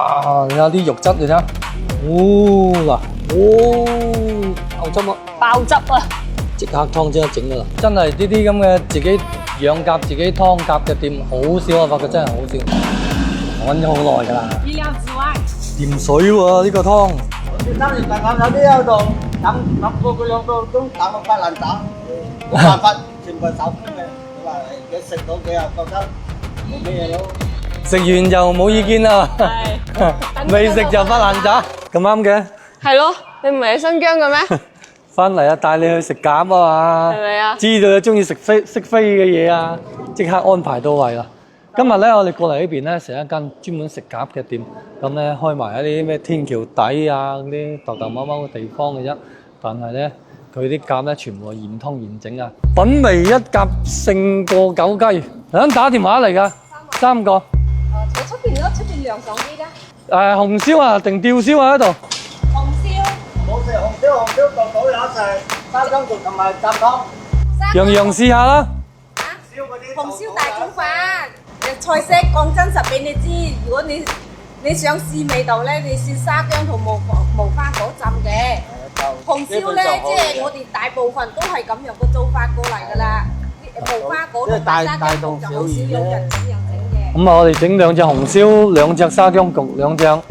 哇！你睇啲肉質，你睇下，嗱，爆汁啊！爆汁啊！即刻湯即刻整噶啦！真係呢啲咁嘅自己養鴿、自己湯鴿嘅店好少，我發覺真係好少。我揾咗好耐㗎啦。意料之外。鹽水喎呢個湯。當然大家有啲喺度等個個兩個鐘等到發爛渣，冇辦法全部手工嘅。你話你食到幾啊覺得冇咩嘢咯？食完就冇意見啦。係。未食就發爛渣，咁啱嘅。係咯，你唔係喺新疆嘅咩？翻嚟啊，帶你去食鴿啊嘛。係咪啊？知道你中意識飛嘅嘢啊，即刻安排到位啦。今日咧，我哋過嚟呢邊咧，成一間專門食鴿嘅店，咁咧開埋一啲咩天橋底啊，嗰啲豆豆貓貓嘅地方嘅啫。但係咧，佢啲鴿咧全部係現劏現整啊，品味一鴿勝過九雞。想打電話嚟㗎，3個。喺出邊咯，出邊涼爽啲啦。紅燒啊，定吊燒啊喺度？紅燒。冇食紅燒個個有食，沙姜肉同埋浸湯。樣樣試下啦。燒嗰啲紅燒大眾飯，菜式講真實俾你知。如果你想試味道咧，你試沙姜同無花果浸嘅。紅燒咧，即係我哋大部分都係咁樣嘅做法過嚟㗎啦。無花果同沙姜焗就好少有人咁樣整嘅。咁啊，我哋整2隻紅燒，2隻沙姜焗，2隻。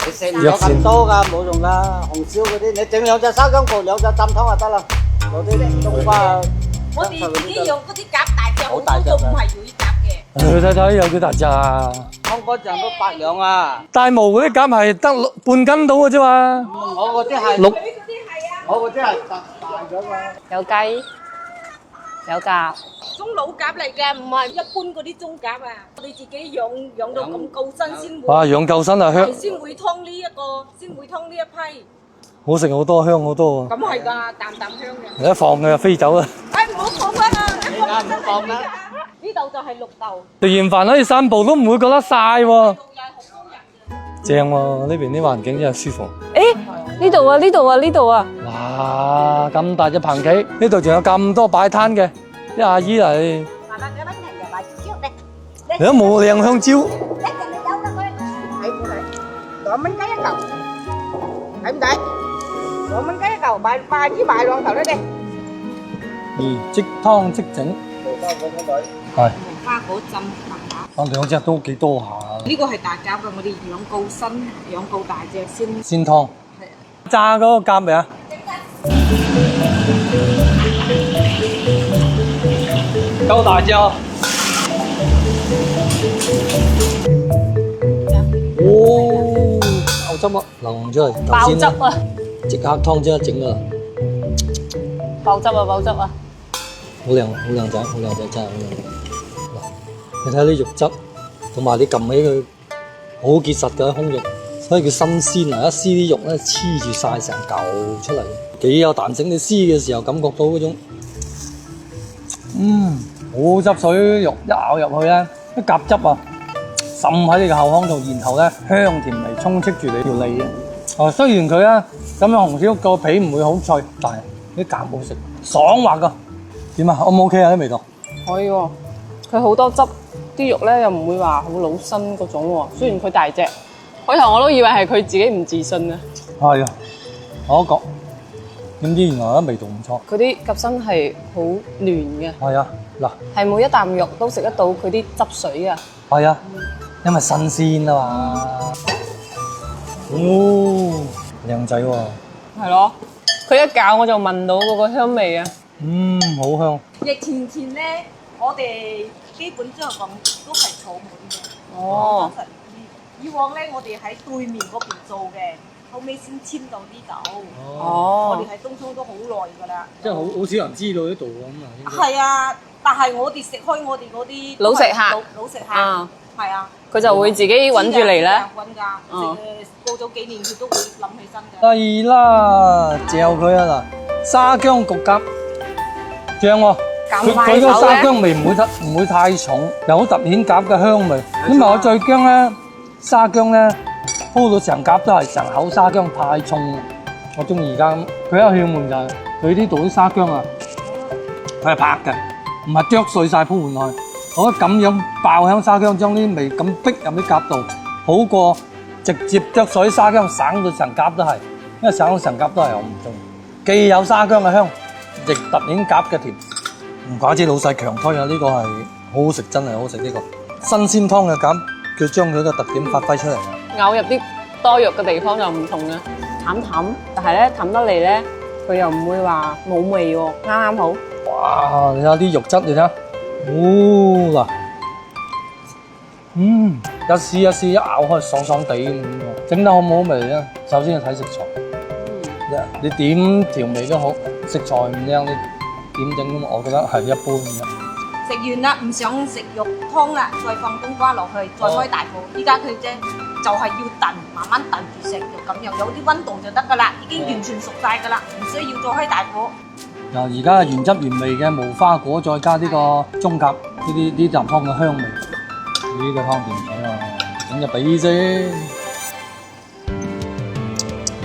你食唔咗咁多㗎，冇用㗎。紅燒嗰啲，你整2隻沙姜焗，2隻浸湯就得啦。嗰啲冬瓜。我哋自己用嗰啲鴿大隻，好多都唔係乳鴿嘅。你睇睇有幾大隻啊！香港陣都8兩啊！大毛嗰啲鴿係得半斤到嘅啫嘛。我嗰啲係六，我嗰啲係大咗嘛。有雞，有鴿。中老鴿嚟嘅，唔係一般嗰啲中鴿啊！我哋自己養到咁高身先會。哇，養夠身啊，香，先會劏呢一個，先會劏呢一批。好食好多，香好多啊！咁係㗎，淡淡香嘅。你一放佢就飛走啦。誒唔好放啊！一放唔好放啦。呢度就係綠豆。食完飯可以散步都唔會覺得曬喎。綠又係好多人嘅。正喎，呢邊啲環境真係舒服。誒，呢度啊，呢度啊，呢度啊。哇，咁大隻棚企，呢度仲有咁多擺攤嘅，啲阿姨嚟。你都冇靚香蕉。睇唔睇？2蚊雞一嚿，睇唔睇？2蚊雞一嚿，賣支賣兩頭咧你。即湯即整。係。花果浸大鴿。我哋嗰隻都幾多下。呢個係大鴿嘅，我哋養夠身，養夠大隻先。鮮湯。係啊。炸嗰個鴿未啊？夠大隻啊！哦，爆汁啊，流出嚟。爆汁啊！即刻湯即刻整啊！爆汁啊！爆汁啊！好靚，好靚仔，好靚仔，真係好靚。嗱，你睇下啲肉質，同埋你撳起佢，好結實嘅胸肉，所以叫新鮮啊！一撕啲肉咧，黐住晒成嚿出嚟，幾有彈性。你撕嘅時候感覺到嗰種，好汁水肉一咬入去咧，啲鴿汁啊滲喺你嘅口腔度，然後咧香甜味充斥住你條脷嘅。雖然佢咧咁樣紅燒個皮唔會好脆，但係啲鴿好食，爽滑噶。點啊？O 唔 OK 啊？啲味道可以喎，佢好多汁，啲肉咧又唔會話好老身嗰種喎。雖然佢大隻，開頭我都以為係佢自己唔自信啊。係啊，我都覺。點知原來啲味道唔錯。佢啲鴿身係好嫩嘅。係啊，嗱，係每一啖肉都食得到佢啲汁水啊。係啊，因為新鮮啊嘛。哦，靚仔喎。係咯，佢一咬我就聞到嗰個香味啊。好香。疫情前咧，我哋基本上咁都係坐滿嘅。哦。以往咧，我哋喺對面嗰邊做嘅，後尾先遷到呢度。哦。我哋喺東涌都好耐㗎啦。即係好少人知道呢度咁啊。係啊，但係我哋食開我哋嗰啲老食客。老食客。係啊。佢就會自己揾住嚟咧。揾㗎。過咗幾年佢都會諗起身㗎。係啦，嚼佢啊嗱，沙姜焗鴿，正喎。佢個沙姜味唔會太重，又好突顯鴿嘅香味。因為我最驚咧沙姜咧鋪到成鴿都係成口沙姜，太重啦。我中意而家咁，佢一竅門就係佢呢度啲沙姜啊，佢係拍嘅，唔係剁碎晒鋪換去。我覺得咁樣爆香沙姜將啲味咁逼入啲鴿度，好過直接剁水沙薑省到成夾都係，因為省到成夾都係我唔中意。既有沙薑嘅香，亦突顯夾嘅甜。唔怪之老細強推啊！呢、個係好好食，真係好好食呢個新鮮湯嘅夾，佢將佢嘅特點發揮出嚟啊！咬入啲多肉嘅地方就唔同嘅，淡淡，但係咧淡得嚟咧，佢又唔會話冇味喎，啱啱好。哇！你睇下啲肉質，你睇下，嗱，一試一試，一咬開爽爽地咁，整得好唔好味咧？首先要睇食材，你點調味都好，食材唔靚，你點整咁，我覺得係一般嘅。食完啦，唔想食肉湯啦，再放冬瓜落去，再開大火。依家佢啫就係要燉，慢慢燉住食，就咁樣有啲溫度就得噶啦，已經完全熟晒噶啦，唔需要再開大火。而家原汁原味嘅無花果，再加呢個中甲呢啖湯嘅香味，呢個湯掂水啊！整隻髀先，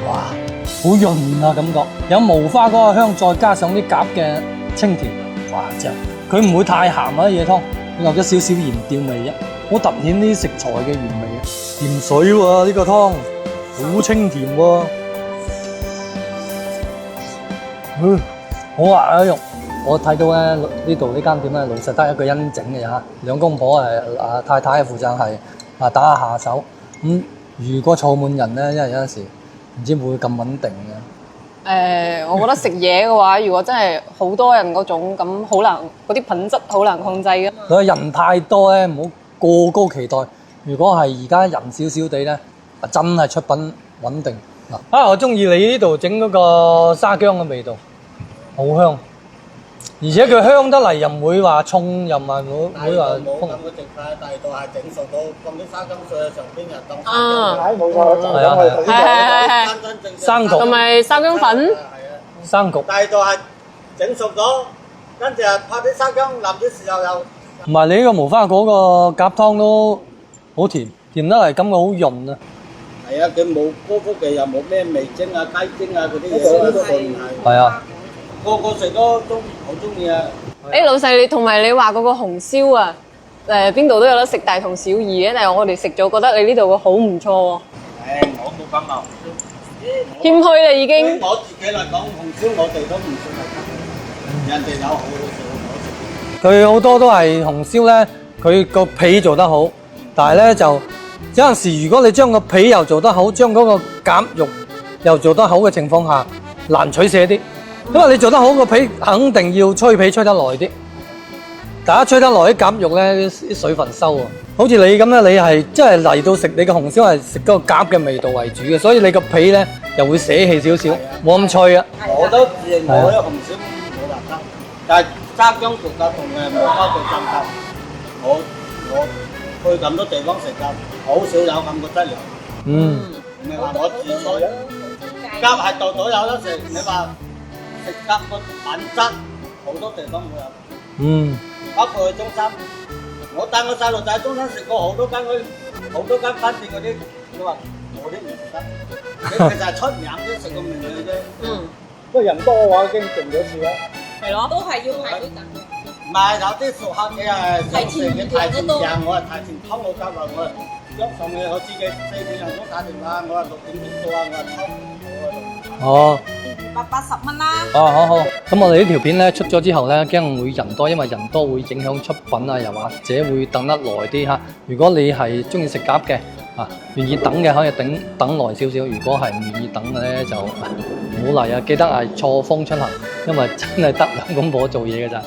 哇，好潤啊感覺，有無花果嘅香，再加上啲甲嘅清甜，哇正！佢唔會太鹹啊嘢湯，有咗少少鹽調味啫，好突顯啲食材嘅原味啊！鹽水喎呢個湯，好清甜喎，好滑啊肉！我睇到咧呢度呢間店咧，老實得一個人整嘅嚇，兩公婆太太嘅負責係打下手。如果坐滿人咧，因為有陣時唔知會咁穩定嘅。我覺得食嘢嘅話，如果真係好多人嗰種咁，好難嗰啲品質好難控制噶嘛。所以人太多咧，唔好過高期待。如果係而家人少少地咧，真係出品穩定嗱。我中意你呢度整嗰個沙薑嘅味道，好香。而且佢香得嚟又唔會話重，又唔係會話冇咁嘅直塊，大到係整熟到咁啲沙薑碎喺上邊又當冇錯，係啊係真真正正生焗同埋沙薑粉，生焗。大到係整熟咗，跟住拍啲沙薑淋啲豉油又。唔係你呢個無花果個夾湯都好甜，甜得嚟感覺好潤啊！係啊，佢冇高福嘅，又冇咩味精啊、雞精啊嗰啲嘢，純係。係啊，個個食都好中意啊！老細你同埋你話嗰個紅燒啊，邊度都有得食，大同小異嘅，但係我哋食咗覺得你呢度個好唔錯喎。我冇咁話，謙虛啦已經。我自己嚟講，紅燒我哋都唔算係得，人哋有好好食好食。佢好多都係紅燒咧，佢個皮做得好，但係咧就有陣時，如果你將個皮又做得好，將嗰個夾肉又做得好嘅情況下，難取捨啲。因為你做得好個皮，肯定要吹皮吹得耐啲。大家吹得耐啲夾肉咧，啲水分收啊。好似你咁咧，你係即係嚟到食你嘅紅燒係食嗰個夾嘅味道為主嘅，所以你個皮咧又會捨棄少少，冇咁脆啊。我都自認我啲紅燒冇話得，但係沙薑焗夾同無花果浸夾，我去咁多地方食夾，好少有咁嘅質量。唔係話我自吹，夾係度度有得食，你話。食夾個品質好多地方會有，包括去中山，我帶我細路仔中山食過好多間飯店嗰啲，佢話我啲唔食得，其實係出名啫，食個名嘅啫。不過人多嘅話已經定咗次啦。係咯，都係要排隊等。唔係有啲熟客嘅係想食嘅太前訂，我係太前通我夾話我係上去我自己4點鐘打電話，我係6點鐘到啊，我係通。哦。280蚊啦。好。咁我哋呢條片咧出咗之後咧，驚會人多，因為人多會影響出品啊，又或者會等得耐啲嚇。如果你係中意食夾嘅願意等嘅可以等耐少少。如果係唔願意等嘅咧，就唔好嚟啊！記得係錯峰出行，因為真係得兩公婆做嘢嘅咋。